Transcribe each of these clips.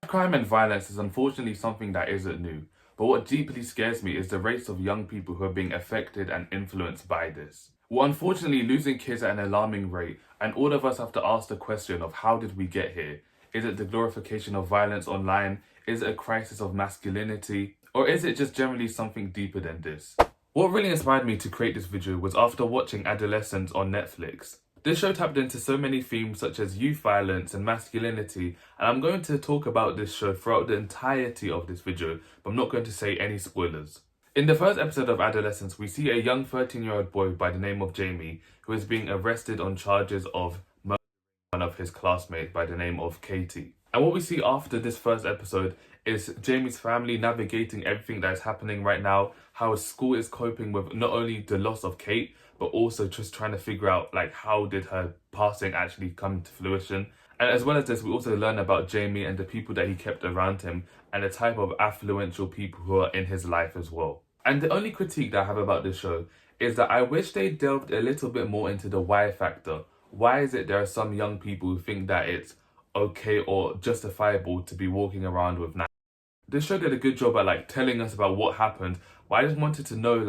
Crime and violence is unfortunately something that isn't new, but what deeply scares me is the rates of young people who are being affected and influenced by this. We're unfortunately losing kids at an alarming rate, and all of us have to ask the question of how did we get here? Is it the glorification of violence online? Is it a crisis of masculinity? Or is it just generally something deeper than this? What really inspired me to create this video was after watching Adolescence on Netflix. This show tapped into so many themes such as youth violence and masculinity, and I'm going to talk about this show throughout the entirety of this video, but I'm not going to say any spoilers. In the first episode of Adolescence, we see a young 13-year-old boy by the name of Jamie who is being arrested on charges of murdering one of his classmates by the name of Katie. And what we see after this first episode is Jamie's family navigating everything that is happening right now, how his school is coping with not only the loss of Kate, but also just trying to figure out how did her passing actually come to fruition. And as well as this, we also learn about Jamie and the people that he kept around him and the type of affluential people who are in his life as well. And the only critique that I have about this show is that I wish they delved a little bit more into the why factor. Why is it there are some young people who think that it's okay or justifiable to be walking around with knives? This show did a good job at telling us about what happened, but I just wanted to know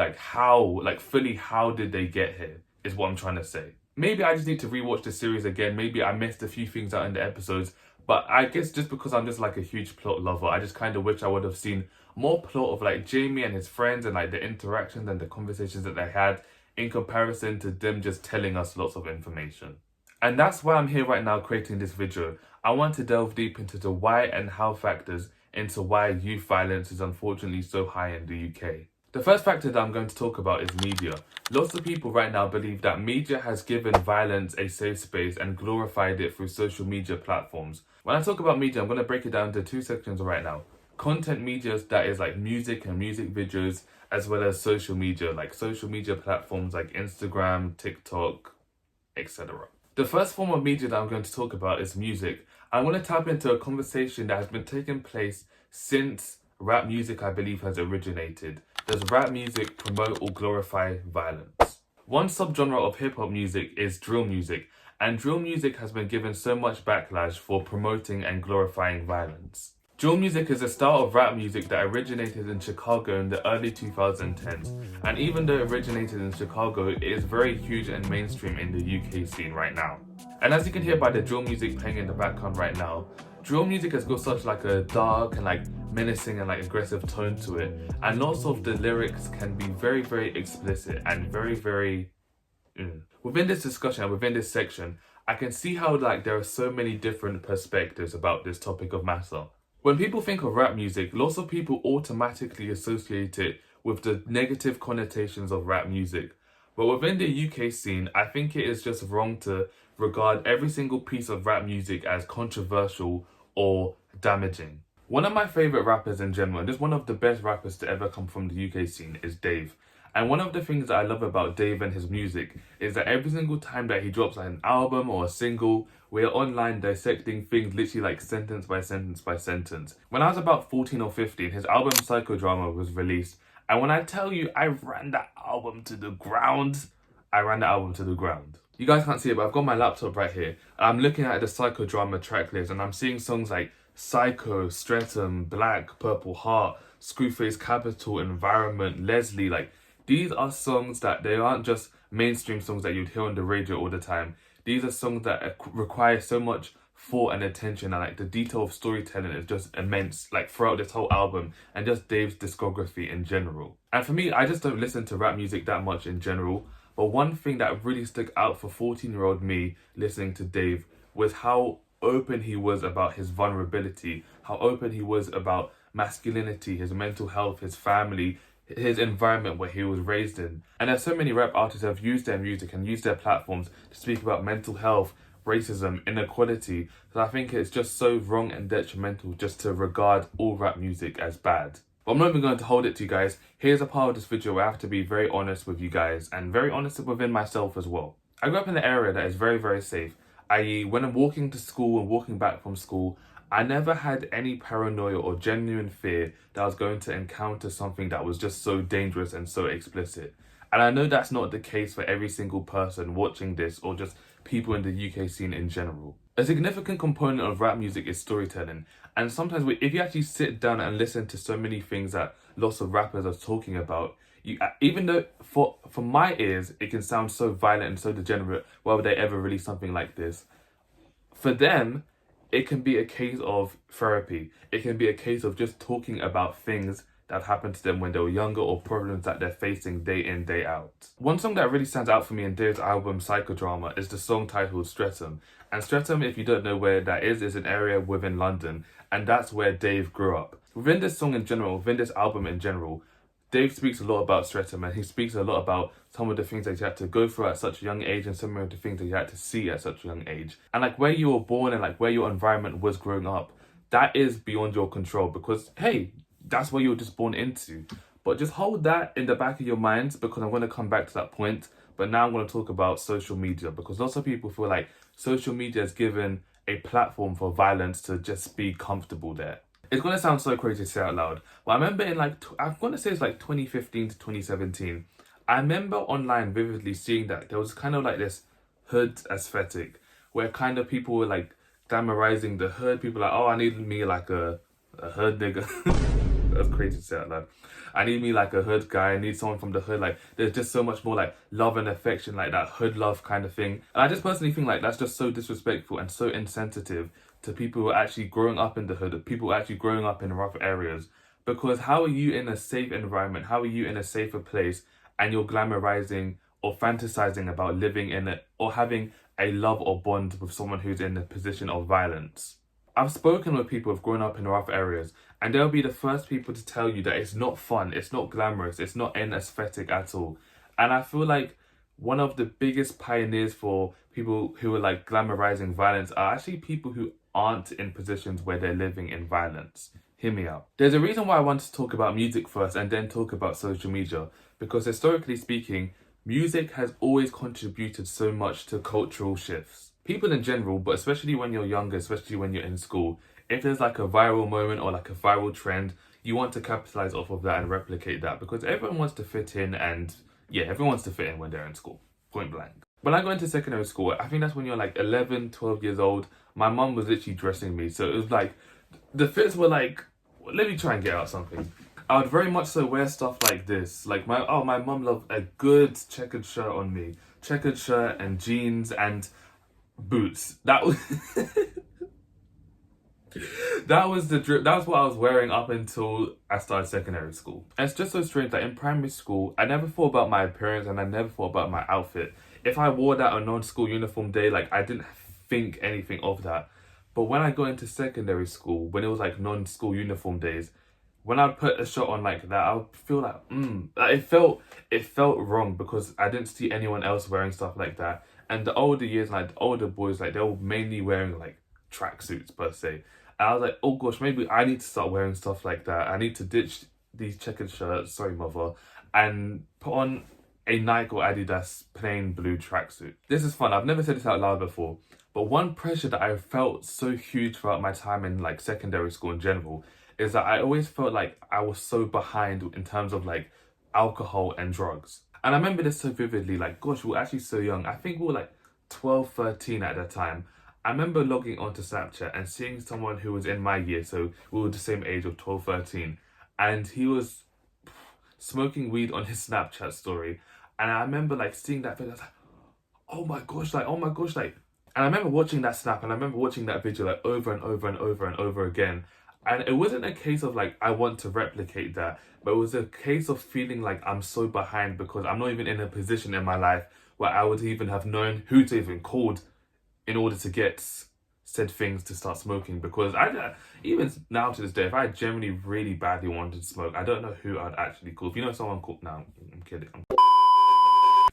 fully how did they get here is what I'm trying to say. Maybe I just need to rewatch the series again. Maybe I missed a few things out in the episodes, but I guess just because I'm just a huge plot lover, I just kind of wish I would have seen more plot of Jamie and his friends and the interactions and the conversations that they had in comparison to them just telling us lots of information. And that's why I'm here right now creating this video. I want to delve deep into the why and how factors into why youth violence is unfortunately so high in the UK. The first factor that I'm going to talk about is media. Lots of people right now believe that media has given violence a safe space and glorified it through social media platforms. When I talk about media, I'm going to break it down into two sections right now. Content media, that is music and music videos, as well as social media, social media platforms like Instagram, TikTok, etc. The first form of media that I'm going to talk about is music. I want to tap into a conversation that has been taking place since rap music, I believe, has originated. Does rap music promote or glorify violence? One subgenre of hip-hop music is drill music, and drill music has been given so much backlash for promoting and glorifying violence. Drill music is a style of rap music that originated in Chicago in the early 2010s, and even though it originated in Chicago, it is very huge and mainstream in the UK scene right now. And as you can hear by the drill music playing in the background right now, drill music has got such a dark and menacing and aggressive tone to it, and lots of the lyrics can be very, very explicit and very, very Within this discussion and within this section, I can see how there are so many different perspectives about this topic of matter. When people think of rap music, lots of people automatically associate it with the negative connotations of rap music. But within the UK scene, I think it is just wrong to regard every single piece of rap music as controversial or damaging. One of my favourite rappers in general, and just one of the best rappers to ever come from the UK scene, is Dave. And one of the things that I love about Dave and his music is that every single time that he drops an album or a single, we're online dissecting things literally sentence by sentence by sentence. When I was about 14 or 15, his album Psychodrama was released. And when I tell you I ran that album to the ground, I ran the album to the ground. You guys can't see it, but I've got my laptop right here. I'm looking at the Psychodrama track list and I'm seeing songs like Psycho, Streatham, Black, Purple Heart, Screwface Capital, Environment, Leslie. These are songs that they aren't just mainstream songs that you'd hear on the radio all the time. These are songs that require so much thought and attention, and the detail of storytelling is just immense throughout this whole album and just Dave's discography in general. And for me, I just don't listen to rap music that much in general, but one thing that really stuck out for 14-year-old me listening to Dave was how open he was about his vulnerability, how open he was about masculinity, his mental health, his family, his environment where he was raised in. And there's so many rap artists who have used their music and used their platforms to speak about mental health, racism, inequality. So I think it's just so wrong and detrimental just to regard all rap music as bad. But I'm not even going to hold it to you guys. Here's a part of this video where I have to be very honest with you guys and very honest within myself as well. I grew up in an area that is very, very safe. I.e., when I'm walking to school and walking back from school, I never had any paranoia or genuine fear that I was going to encounter something that was just so dangerous and so explicit. And I know that's not the case for every single person watching this or just people in the UK scene in general. A significant component of rap music is storytelling. And sometimes if you actually sit down and listen to so many things that lots of rappers are talking about, even though for my ears, it can sound so violent and so degenerate, why would they ever release something like this? For them, it can be a case of therapy. It can be a case of just talking about things that happened to them when they were younger or problems that they're facing day in, day out. One song that really stands out for me in Dave's album Psychodrama is the song titled Streatham. And Streatham, if you don't know where that is an area within London, and that's where Dave grew up. Within this song in general, within this album in general, Dave speaks a lot about Streatham, and he speaks a lot about some of the things that he had to go through at such a young age and some of the things that he had to see at such a young age. And like where you were born and like where your environment was growing up, that is beyond your control because, hey, that's what you were just born into. But just hold that in the back of your minds because I'm going to come back to that point. But now I'm going to talk about social media because lots of people feel like social media has given a platform for violence to just be comfortable there. It's going to sound so crazy to say out loud, but I remember in I'm going to say it's like 2015 to 2017, I remember online vividly seeing that there was kind of like this hood aesthetic where kind of people were like glamorizing the hood. People were like, oh, I need me like a hood nigga. That's crazy to say out loud. I need me like a hood guy. I need someone from the hood. Like, there's just so much more like love and affection, like that hood love kind of thing. And I just personally think like that's just so disrespectful and so insensitive to people who are actually growing up in the hood, people who are actually growing up in rough areas. Because how are you in a safe environment? How are you in a safer place and you're glamorizing or fantasizing about living in it or having a love or bond with someone who's in a position of violence? I've spoken with people who've grown up in rough areas and they'll be the first people to tell you that it's not fun, it's not glamorous, it's not an aesthetic at all. And I feel like one of the biggest pioneers for people who are like glamorizing violence are actually people who aren't in positions where they're living in violence. Hear me out. There's a reason why I want to talk about music first and then talk about social media, because historically speaking, music has always contributed so much to cultural shifts. People in general, but especially when you're younger, especially when you're in school, if there's like a viral moment or like a viral trend, you want to capitalize off of that and replicate that because everyone wants to fit in and yeah, everyone wants to fit in when they're in school, point blank. When I got into secondary school, I think that's when you're like 11, 12 years old, my mum was literally dressing me. So it was like, the fits were like, let me try and get out something. I would very much so wear stuff like this. Like my mum loved a good checkered shirt on me. Checkered shirt and jeans and boots. That was that was the drip. That was what I was wearing up until I started secondary school. And it's just so strange that in primary school, I never thought about my appearance and I never thought about my outfit. If I wore that on non-school uniform day, like I didn't think anything of that. But when I got into secondary school, when it was like non-school uniform days, when I'd put a shirt on like that, I would feel like, it felt wrong because I didn't see anyone else wearing stuff like that. And the older years, like the older boys, like they were mainly wearing like tracksuits per se. And I was like, oh gosh, maybe I need to start wearing stuff like that. I need to ditch these checkered shirts, sorry mother, and put on a Nike or Adidas plain blue tracksuit. This is fun. I've never said this out loud before, but one pressure that I felt so huge throughout my time in like secondary school in general is that I always felt like I was so behind in terms of like alcohol and drugs. And I remember this so vividly, like gosh, we were actually so young. I think we were like 12, 13 at that time. I remember logging onto Snapchat and seeing someone who was in my year, so we were the same age of 12, 13, and he was smoking weed on his Snapchat story. And I remember like seeing that video, I was like, oh my gosh, like, and I remember watching that snap and I remember watching that video like over and over and over and over again. And it wasn't a case of like, I want to replicate that, but it was a case of feeling like I'm so behind because I'm not even in a position in my life where I would even have known who to even call in order to get said things to start smoking. Because even now to this day, if I genuinely really badly wanted to smoke, I don't know who I'd actually call. If you know someone called, no, I'm kidding.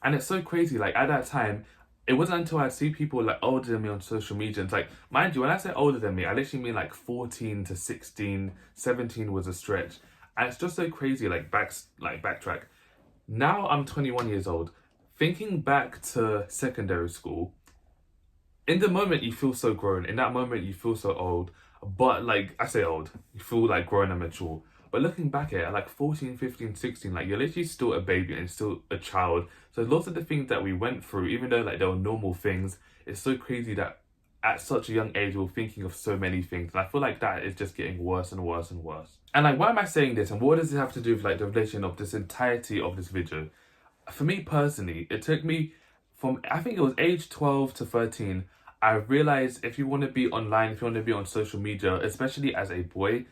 And it's so crazy, like at that time, it wasn't until I'd see people like older than me on social media. It's like, mind you, when I say older than me, I literally mean like 14 to 16, 17 was a stretch. And it's just so crazy, backtrack. Now I'm 21 years old. Thinking back to secondary school, in the moment you feel so grown. In that moment you feel so old. But like, I say old, you feel like grown and mature. But looking back at it, like 14, 15, 16, like you're literally still a baby and still a child. So lots of the things that we went through, even though like they were normal things, it's so crazy that at such a young age we're thinking of so many things. And I feel like that is just getting worse and worse and worse. And like, why am I saying this? And what does it have to do with like the relation of this entirety of this video? For me personally, it took me from, I think it was age 12 to 13, I realized if you want to be online, if you want to be on social media, especially as a boy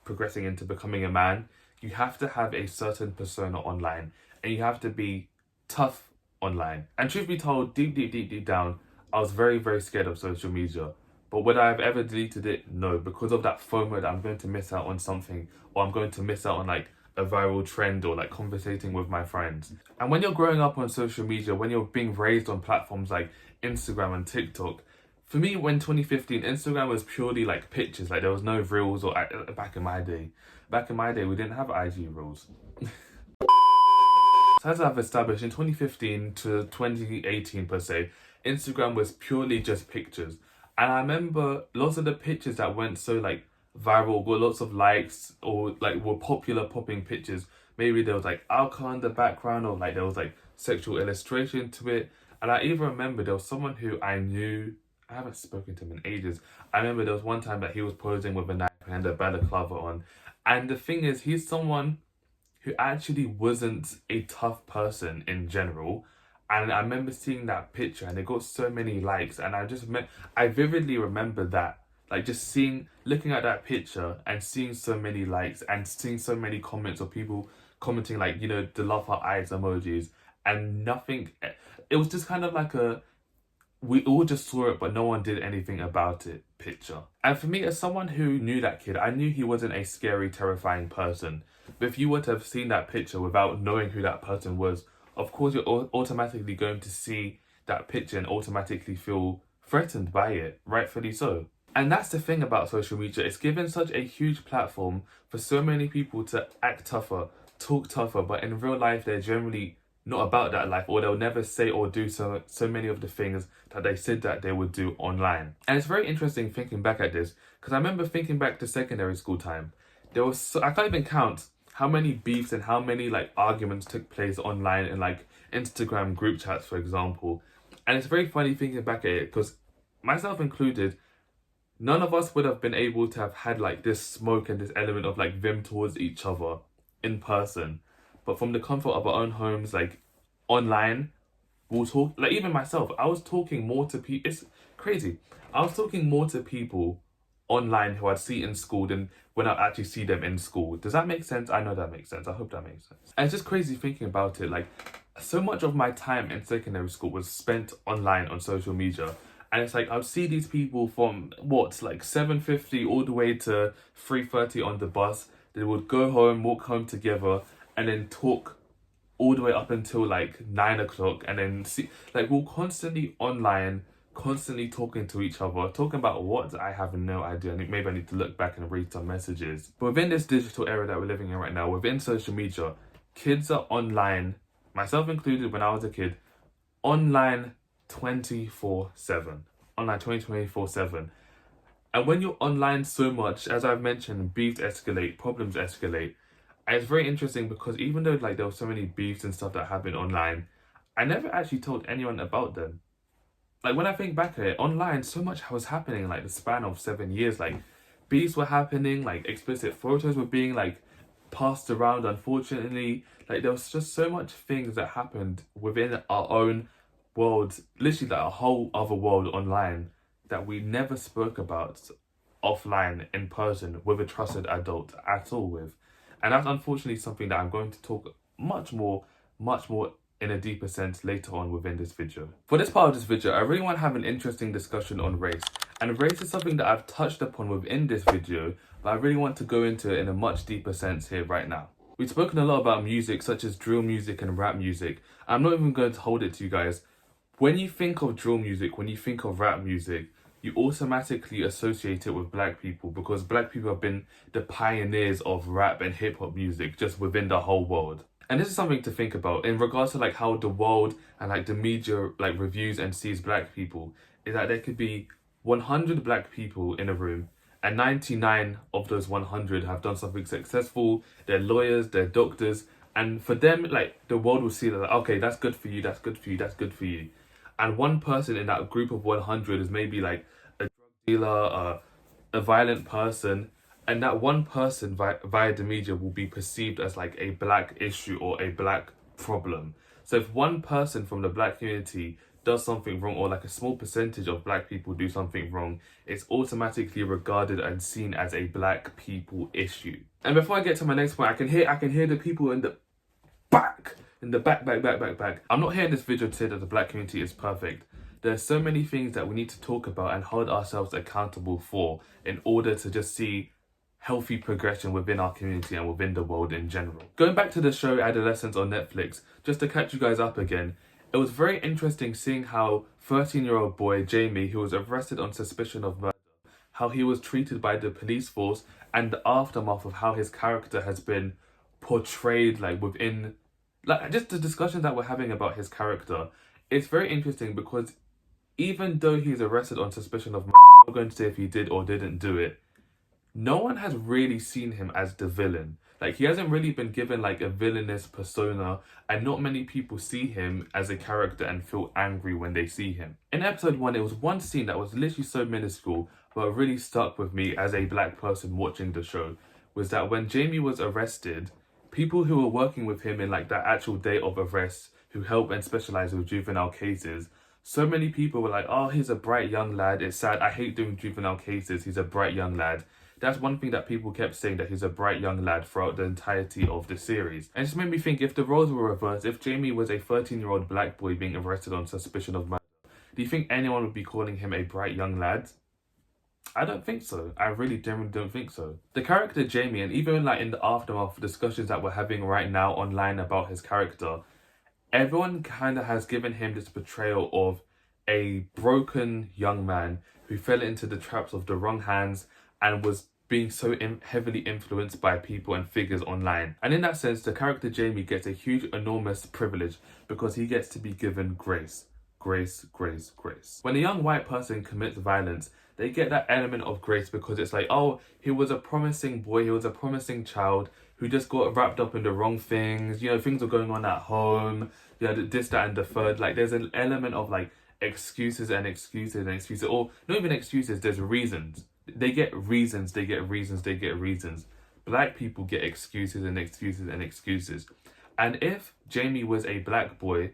progressing into becoming a man, you have to have a certain persona online and you have to be tough online. And truth be told, deep down, I was very, very scared of social media. But would I have ever deleted it? No, because of that FOMO that I'm going to miss out on something, or I'm going to miss out on like a viral trend, or like conversating with my friends. And when you're growing up on social media, when you're being raised on platforms like Instagram and TikTok, for me, when 2015, Instagram was purely like pictures, like there was no reels, or back in my day, we didn't have IG reels. So as I've established, in 2015 to 2018 per se, Instagram was purely just pictures. And I remember lots of the pictures that went so like viral, got lots of likes, or like were popular popping pictures. Maybe there was like alcohol in the background, or like there was like sexual illustration to it. And I even remember there was someone who I knew, I haven't spoken to him in ages. I remember there was one time that he was posing with a knife and a balaclava on. And the thing is, he's someone who actually wasn't a tough person in general. And I remember seeing that picture and it got so many likes, and I vividly remember that, like just looking at that picture and seeing so many likes and seeing so many comments of people commenting like, you know, the love heart eyes emojis, and nothing, it was just kind of like we all just saw it but no one did anything about it picture. And for me, as someone who knew that kid, I knew he wasn't a scary, terrifying person. But if you were to have seen that picture without knowing who that person was, of course you're automatically going to see that picture and automatically feel threatened by it, rightfully so. And that's the thing about social media, it's given such a huge platform for so many people to act tougher, talk tougher, but in real life they're generally not about that life, or they'll never say or do so many of the things that they said that they would do online. And it's very interesting thinking back at this, because I remember thinking back to secondary school time, there was I can't even count how many beefs and how many like arguments took place online in like Instagram group chats, for example. And it's very funny thinking back at it, because myself included, none of us would have been able to have had like this smoke and this element of like vim towards each other in person. But from the comfort of our own homes, like online, we'll talk, like even myself, I was talking more to people, it's crazy. I was talking more to people online who I'd see in school than when I actually see them in school. Does that make sense? I know that makes sense. I hope that makes sense. And it's just crazy thinking about it. Like, so much of my time in secondary school was spent online on social media. And it's like, I'd see these people from, like 7:50 all the way to 3:30 on the bus. They would go home, walk home together, and then talk all the way up until like 9 o'clock. And then see, like, we're constantly online, constantly talking to each other, talking about what, I have no idea. Maybe I need to look back and read some messages. But within this digital era that we're living in right now, within social media, kids are online, myself included when I was a kid, online 24/7. Online 24/7. And when you're online so much, as I've mentioned, beefs escalate, problems escalate. And it's very interesting because even though like there were so many beefs and stuff that happened online, I never actually told anyone about them. Like when I think back at it, online, so much was happening in like the span of 7 years. Like beefs were happening, like explicit photos were being like passed around, unfortunately. Like there was just so much things that happened within our own world, literally like a whole other world online, that we never spoke about offline, in person, with a trusted adult at all with. And that's unfortunately something that I'm going to talk much more in a deeper sense later on within this video. For this part of this video, I really want to have an interesting discussion on race. And race is something that I've touched upon within this video, but I really want to go into it in a much deeper sense here right now. We've spoken a lot about music, such as drill music and rap music. I'm not even going to hold it to you guys. When you think of drill music, when you think of rap music, you automatically associate it with black people, because black people have been the pioneers of rap and hip hop music just within the whole world. And this is something to think about in regards to like how the world and like the media like reviews and sees black people, is that there could be 100 black people in a room and 99 of those 100 have done something successful. They're lawyers, they're doctors, and for them, like, the world will see that, like, okay, that's good for you, that's good for you, that's good for you. And one person in that group of 100 is maybe like a drug dealer, a violent person, and that one person via the media will be perceived as like a black issue or a black problem. So if one person from the black community does something wrong, or like a small percentage of black people do something wrong, it's automatically regarded and seen as a black people issue. And before I get to my next point, I can hear the people in the back. I'm not here in this video to say that the black community is perfect. There's so many things that we need to talk about and hold ourselves accountable for in order to just see healthy progression within our community and within the world in general. Going back to the show Adolescence on Netflix, just to catch you guys up again, it was very interesting seeing how 13-year-old boy Jamie, who was arrested on suspicion of murder, how he was treated by the police force and the aftermath of how his character has been portrayed, like within, like just the discussions that we're having about his character. It's very interesting because even though he's arrested on suspicion of murder, I'm not going to say if he did or didn't do it, no one has really seen him as the villain. Like, he hasn't really been given like a villainous persona, and not many people see him as a character and feel angry when they see him. In episode 1, it was one scene that was literally so minuscule, but really stuck with me as a black person watching the show, was that when Jamie was arrested, people who were working with him in like that actual day of arrest, who help and specialize with juvenile cases, so many people were like, oh, he's a bright young lad, it's sad, I hate doing juvenile cases, he's a bright young lad. That's one thing that people kept saying, that he's a bright young lad throughout the entirety of the series. And it just made me think, if the roles were reversed, if Jamie was a 13-year-old black boy being arrested on suspicion of murder, do you think anyone would be calling him a bright young lad? I don't think so. I really genuinely don't think so. The character Jamie, and even like in the aftermath of discussions that we're having right now online about his character, everyone kind of has given him this portrayal of a broken young man who fell into the traps of the wrong hands and was being so heavily influenced by people and figures online. And in that sense, the character Jamie gets a huge, enormous privilege because he gets to be given grace. Grace. When a young white person commits violence, they get that element of grace because it's like, oh, he was a promising boy, he was a promising child who just got wrapped up in the wrong things, you know, things were going on at home, you know, this, that, and the third. Like, there's an element of like excuses, or not even excuses, there's reasons. They get reasons. Black people get excuses. And if Jamie was a black boy,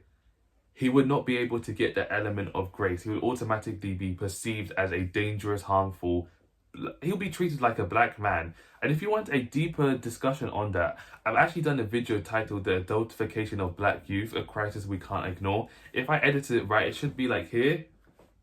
he would not be able to get the element of grace. He would automatically be perceived as a dangerous, harmful, he'll be treated like a black man. And if you want a deeper discussion on that, I've actually done a video titled The Adultification of Black Youth, a Crisis We Can't Ignore. If I edited it right, it should be like here,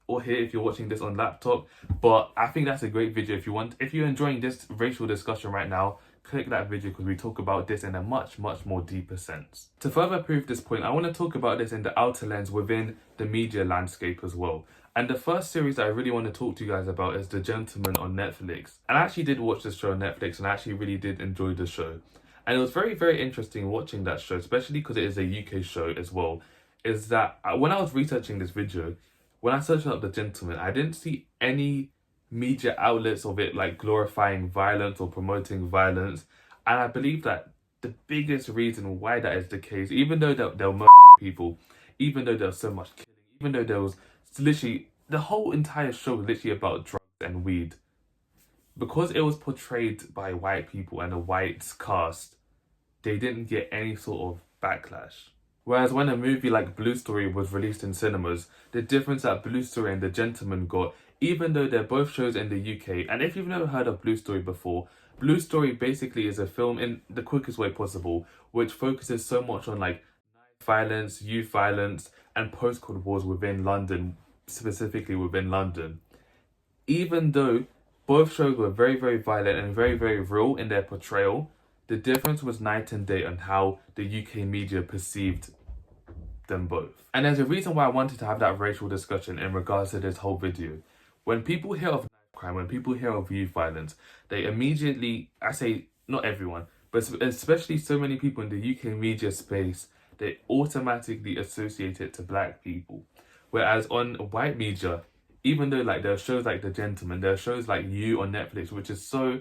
or here if you're watching this on laptop. But I think that's a great video. If you're enjoying this racial discussion right now, click that video because we talk about this in a much more deeper sense. To further prove this point, I want to talk about this in the outer lens within the media landscape as well. And the first series that I really want to talk to you guys about is The Gentleman on Netflix. And I actually did watch this show on Netflix, and I actually really did enjoy the show. And it was very interesting watching that show, especially because it is a UK show as well, is that when I was researching this video, when I searched up The Gentleman, I didn't see any media outlets of it like glorifying violence or promoting violence. And I believe that the biggest reason why that is the case, even though there were murder people, even though there was so much killing, even though there was literally, the whole entire show was literally about drugs and weed, because it was portrayed by white people and a white cast, they didn't get any sort of backlash. Whereas when a movie like Blue Story was released in cinemas, the difference that Blue Story and The Gentleman got, even though they're both shows in the UK, and if you've never heard of Blue Story before, Blue Story basically is a film in the quickest way possible, which focuses so much on like violence, youth violence, and post-Cold Wars within London, specifically within London. Even though both shows were very violent and very real in their portrayal, the difference was night and day on how the UK media perceived them both. And there's a reason why I wanted to have that racial discussion in regards to this whole video. When people hear of knife crime, when people hear of youth violence, they immediately, I say not everyone, but especially so many people in the UK media space, they automatically associate it to black people. Whereas on white media, Even though like there are shows like The Gentleman, there are shows like You on Netflix, which is so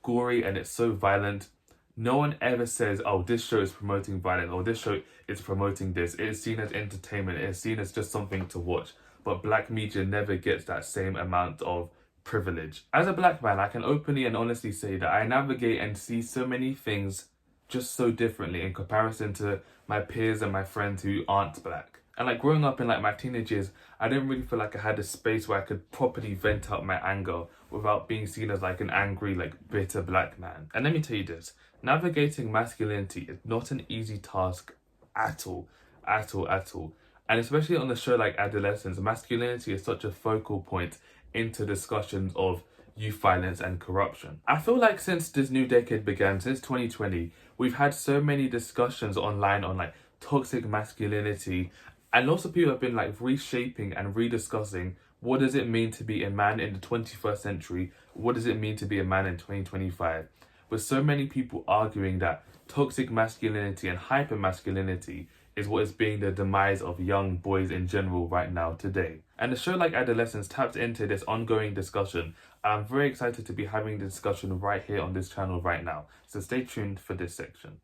gory and it's so violent. No one ever says, oh, this show is promoting violence, or this show is promoting this. It is seen as entertainment. It is seen as just something to watch. But black media never gets that same amount of privilege. As a black man, I can openly and honestly say that I navigate and see so many things just so differently in comparison to my peers and my friends who aren't black. And like growing up in like my teenage years, I didn't really feel like I had a space where I could properly vent out my anger without being seen as like an angry, like bitter black man. And let me tell you this, navigating masculinity is not an easy task at all. And especially on the show like Adolescence, masculinity is such a focal point into discussions of youth violence and corruption. I feel like since this new decade began, since 2020, we've had so many discussions online on like toxic masculinity, and lots of people have been like reshaping and rediscussing what does it mean to be a man in the 21st century, what does it mean to be a man in 2025, with so many people arguing that toxic masculinity and hypermasculinity is what is being the demise of young boys in general right now today. And a show like Adolescence taps into this ongoing discussion. I'm very excited to be having the discussion right here on this channel right now. So stay tuned for this section.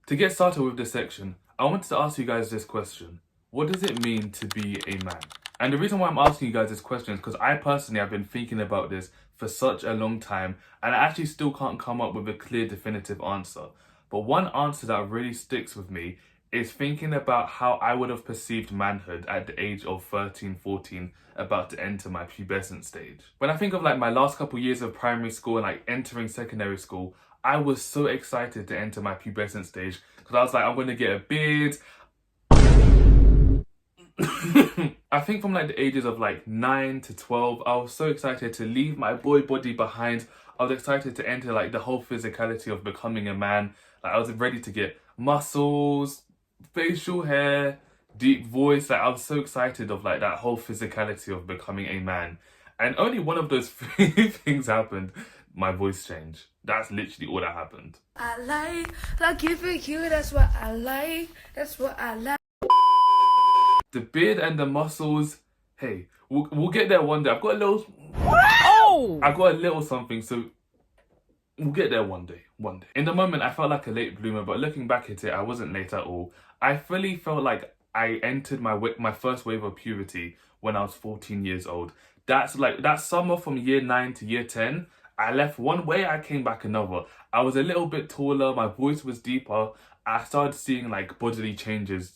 To get started with this section, I wanted to ask you guys this question. What does it mean to be a man? And the reason why I'm asking you guys this question is because I personally have been thinking about this for such a long time, and I actually still can't come up with a clear, definitive answer. But one answer that really sticks with me is thinking about how I would have perceived manhood at the age of 13, 14, about to enter my pubescent stage. When I think of like my last couple years of primary school and like entering secondary school, I was so excited to enter my pubescent stage because I was like, I'm going to get a beard. I think from like the ages of like 9 to 12, I was so excited to leave my boy body behind. I was excited to enter like the whole physicality of becoming a man. Like I was ready to get muscles, facial hair, deep voice. Like I was so excited of like that whole physicality of becoming a man. And only one of those things happened. My voice changed. That's literally all that happened. I like it for you, that's what I like, that's what I like. The beard and the muscles, hey, we'll get there one day. I've got a little... I've got a little something, so we'll get there one day. In the moment, I felt like a late bloomer, but looking back at it, I wasn't late at all. I fully felt like I entered my first wave of puberty when I was 14 years old. That's like, that summer from year 9 to year 10, I left one way, I came back another. I was a little bit taller, my voice was deeper. I started seeing like bodily changes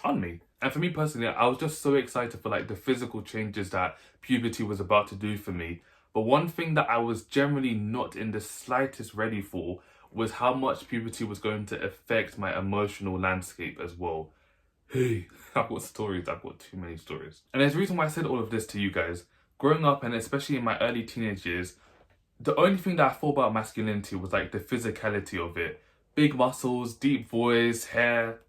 on me. And for me personally, I was just so excited for like the physical changes that puberty was about to do for me. But one thing that I was generally not in the slightest ready for was how much puberty was going to affect my emotional landscape as well. Hey, I've got stories, I've got too many stories. And there's a reason why I said all of this to you guys. Growing up, and especially in my early teenage years, the only thing that I thought about masculinity was like the physicality of it. Big muscles, deep voice, hair.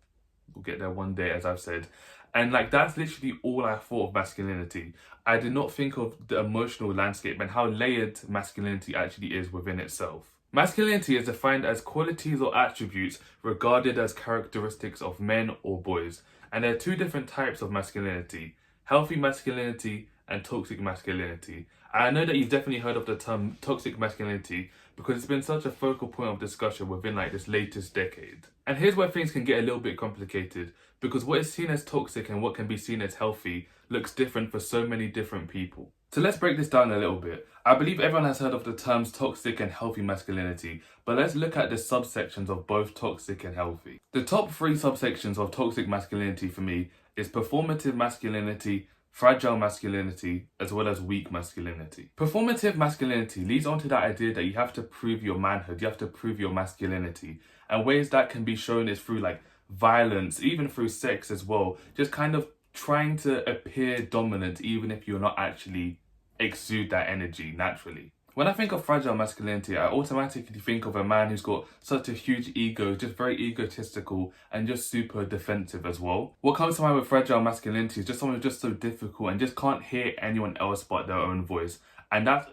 We'll get there one day, as I've said. And like that's literally all I thought of masculinity. I did not think of the emotional landscape and how layered masculinity actually is within itself. Masculinity is defined as qualities or attributes regarded as characteristics of men or boys. And there are two different types of masculinity: healthy masculinity and toxic masculinity. I know that you've definitely heard of the term toxic masculinity because it's been such a focal point of discussion within like this latest decade. And here's where things can get a little bit complicated, because what is seen as toxic and what can be seen as healthy looks different for so many different people. So let's break this down a little bit. I believe everyone has heard of the terms toxic and healthy masculinity, but let's look at the subsections of both toxic and healthy. The top 3 subsections of toxic masculinity for me is performative masculinity, fragile masculinity, as well as weak masculinity. Performative masculinity leads on to that idea that you have to prove your manhood, you have to prove your masculinity. And ways that can be shown is through like violence, even through sex as well. Just kind of trying to appear dominant even if you're not actually exude that energy naturally. When I think of fragile masculinity, I automatically think of a man who's got such a huge ego, just very egotistical and just super defensive as well. What comes to mind with fragile masculinity is just someone who's just so difficult and just can't hear anyone else but their own voice. And that's,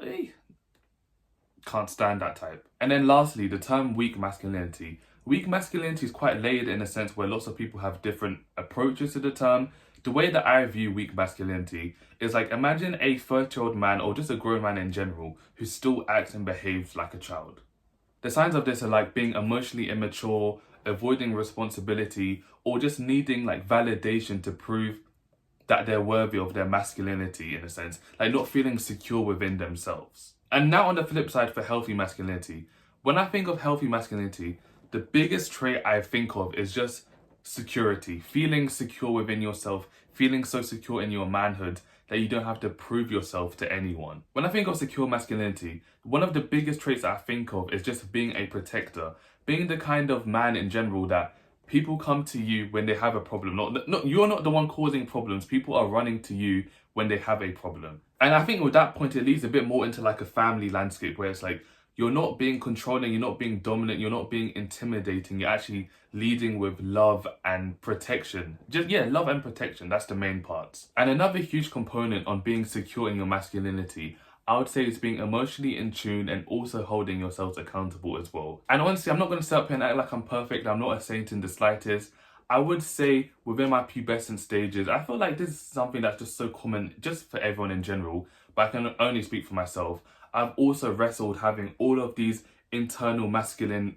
can't stand that type. And then lastly, the term weak masculinity. Weak masculinity is quite layered in a sense where lots of people have different approaches to the term, The way that I view weak masculinity is like, imagine a 30-year-old man or just a grown man in general who still acts and behaves like a child. The signs of this are like being emotionally immature, avoiding responsibility, or just needing like validation to prove that they're worthy of their masculinity, in a sense, like not feeling secure within themselves. And now on the flip side for healthy masculinity, when I think of healthy masculinity, the biggest trait I think of is just security, feeling secure within yourself, feeling so secure in your manhood that you don't have to prove yourself to anyone. When I think of secure masculinity, one of the biggest traits that I think of is just being a protector, being the kind of man in general that people come to you when they have a problem. Not you're not the one causing problems. People are running to you when they have a problem. And I think with that point, it leads a bit more into like a family landscape where it's like, you're not being controlling, you're not being dominant, you're not being intimidating, you're actually leading with love and protection. Love and protection, that's the main parts. And another huge component on being secure in your masculinity, I would say, is being emotionally in tune and also holding yourselves accountable as well. And honestly, I'm not going to sit up here and act like I'm perfect, I'm not a saint in the slightest. I would say within my pubescent stages, I feel like this is something that's just so common just for everyone in general, but I can only speak for myself. I've also wrestled having all of these internal masculine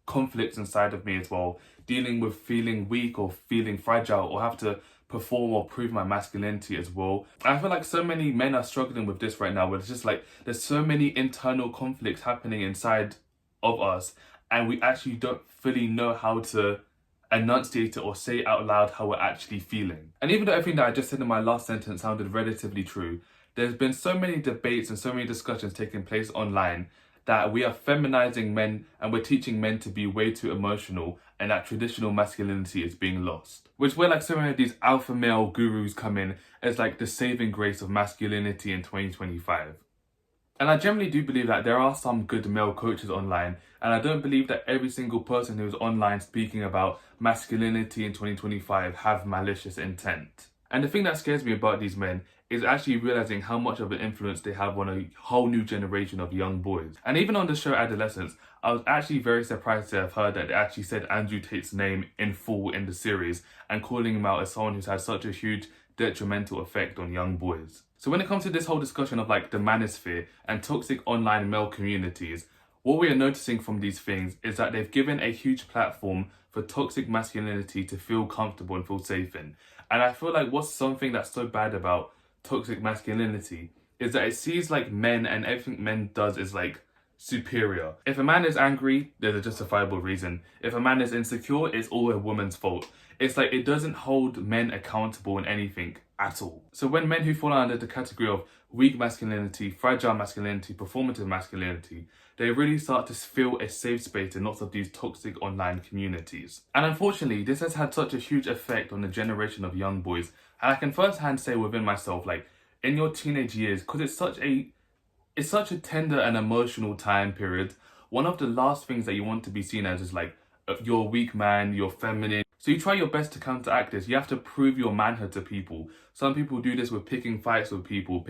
conflicts inside of me as well, dealing with feeling weak or feeling fragile or have to perform or prove my masculinity as well. I feel like so many men are struggling with this right now, where it's just like there's so many internal conflicts happening inside of us and we actually don't fully know how to enunciate it or say out loud how we're actually feeling. And even though everything that I just said in my last sentence sounded relatively true, there's been so many debates and so many discussions taking place online that we are feminizing men and we're teaching men to be way too emotional and that traditional masculinity is being lost. Which where like so many of these alpha male gurus come in as like the saving grace of masculinity in 2025. And I generally do believe that there are some good male coaches online, and I don't believe that every single person who's online speaking about masculinity in 2025 have malicious intent. And the thing that scares me about these men is actually realizing how much of an influence they have on a whole new generation of young boys. And even on the show Adolescence, I was actually very surprised to have heard that they actually said Andrew Tate's name in full in the series and calling him out as someone who's had such a huge detrimental effect on young boys. So when it comes to this whole discussion of like the manosphere and toxic online male communities, what we are noticing from these things is that they've given a huge platform for toxic masculinity to feel comfortable and feel safe in. And I feel like what's something that's so bad about toxic masculinity is that it sees like men and everything men does is like superior. If a man is angry, there's a justifiable reason. If a man is insecure, it's all a woman's fault. It's like it doesn't hold men accountable in anything at all. So when men who fall under the category of weak masculinity, fragile masculinity, performative masculinity, they really start to feel a safe space in lots of these toxic online communities. And unfortunately, this has had such a huge effect on the generation of young boys. And I can firsthand say within myself, like in your teenage years, because it's such a tender and emotional time period, one of the last things that you want to be seen as is like, you're a weak man, you're feminine. So you try your best to counteract this. You have to prove your manhood to people. Some people do this with picking fights with people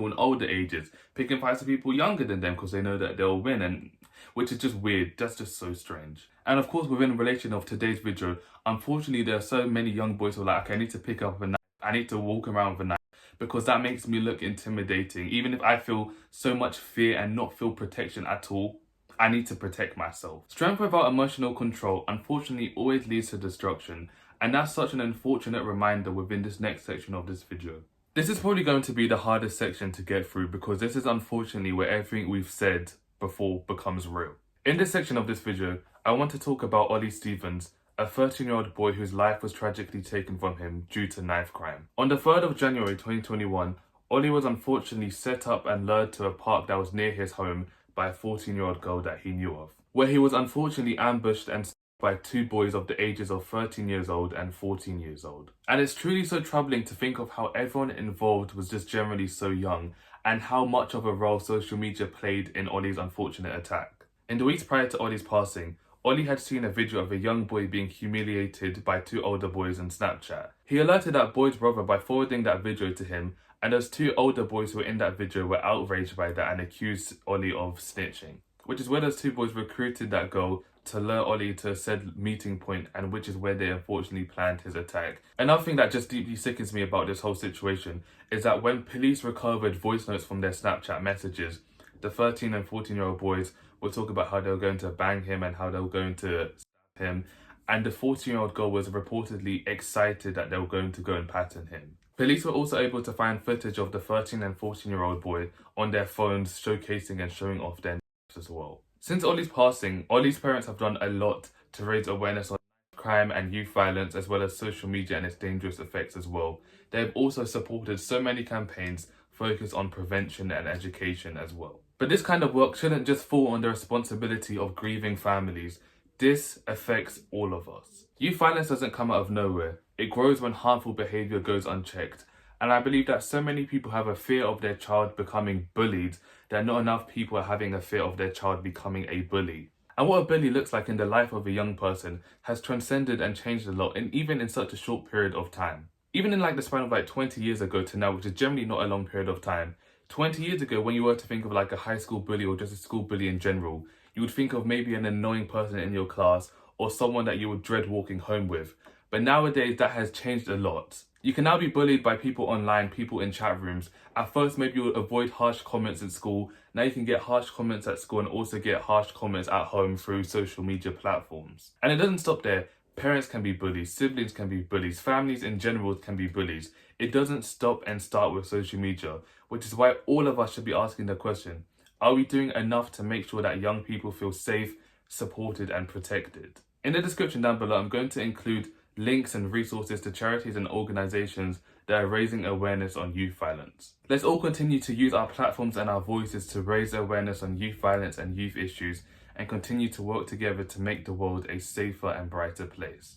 in older ages, picking fights with people younger than them because they know that they'll win, and which is just weird. That's just so strange. And of course, within relation of today's video, unfortunately, there are so many young boys who are like, okay, I need to pick up a knife. I need to walk around with a knife because that makes me look intimidating. Even if I feel so much fear and not feel protection at all, I need to protect myself. Strength without emotional control unfortunately always leads to destruction, and that's such an unfortunate reminder within this next section of this video. This is probably going to be the hardest section to get through because this is unfortunately where everything we've said before becomes real. In this section of this video, I want to talk about Olly Stephens, a 13-year-old boy whose life was tragically taken from him due to knife crime. On the 3rd of January 2021, Olly was unfortunately set up and lured to a park that was near his home by a 14-year-old girl that he knew of, where he was unfortunately ambushed and stabbed by 2 boys of the ages of 13 years old and 14 years old. And it's truly so troubling to think of how everyone involved was just generally so young and how much of a role social media played in Olly's unfortunate attack. In the weeks prior to Olly's passing, Olly had seen a video of a young boy being humiliated by 2 older boys on Snapchat. He alerted that boy's brother by forwarding that video to him, and those 2 older boys who were in that video were outraged by that and accused Olly of snitching. Which is where those 2 boys recruited that girl to lure Olly to said meeting point, and which is where they unfortunately planned his attack. Another thing that just deeply sickens me about this whole situation is that when police recovered voice notes from their Snapchat messages, the 13 and 14-year-old boys would talk about how they were going to bang him and how they were going to stab him, and the 14-year-old girl was reportedly excited that they were going to go and pattern him. Police were also able to find footage of the 13 and 14-year-old boy on their phones, showcasing and showing off their as well. Since Olly's passing, Olly's parents have done a lot to raise awareness on crime and youth violence, as well as social media and its dangerous effects as well. They have also supported so many campaigns focused on prevention and education as well. But this kind of work shouldn't just fall on the responsibility of grieving families. This affects all of us. Youth violence doesn't come out of nowhere. It grows when harmful behaviour goes unchecked. And I believe that so many people have a fear of their child becoming bullied that not enough people are having a fear of their child becoming a bully. And what a bully looks like in the life of a young person has transcended and changed a lot, and even in such a short period of time. Even in like the span of like 20 years ago to now, which is generally not a long period of time. 20 years ago, when you were to think of like a high school bully or just a school bully in general, you would think of maybe an annoying person in your class or someone that you would dread walking home with. But nowadays, that has changed a lot. You can now be bullied by people online, people in chat rooms. At first, maybe you would avoid harsh comments at school. Now you can get harsh comments at school and also get harsh comments at home through social media platforms. And it doesn't stop there. Parents can be bullies, siblings can be bullies, families in general can be bullies. It doesn't stop and start with social media, which is why all of us should be asking the question, are we doing enough to make sure that young people feel safe, supported and protected? In the description down below, I'm going to include links and resources to charities and organisations that are raising awareness on youth violence. Let's all continue to use our platforms and our voices to raise awareness on youth violence and youth issues, and continue to work together to make the world a safer and brighter place.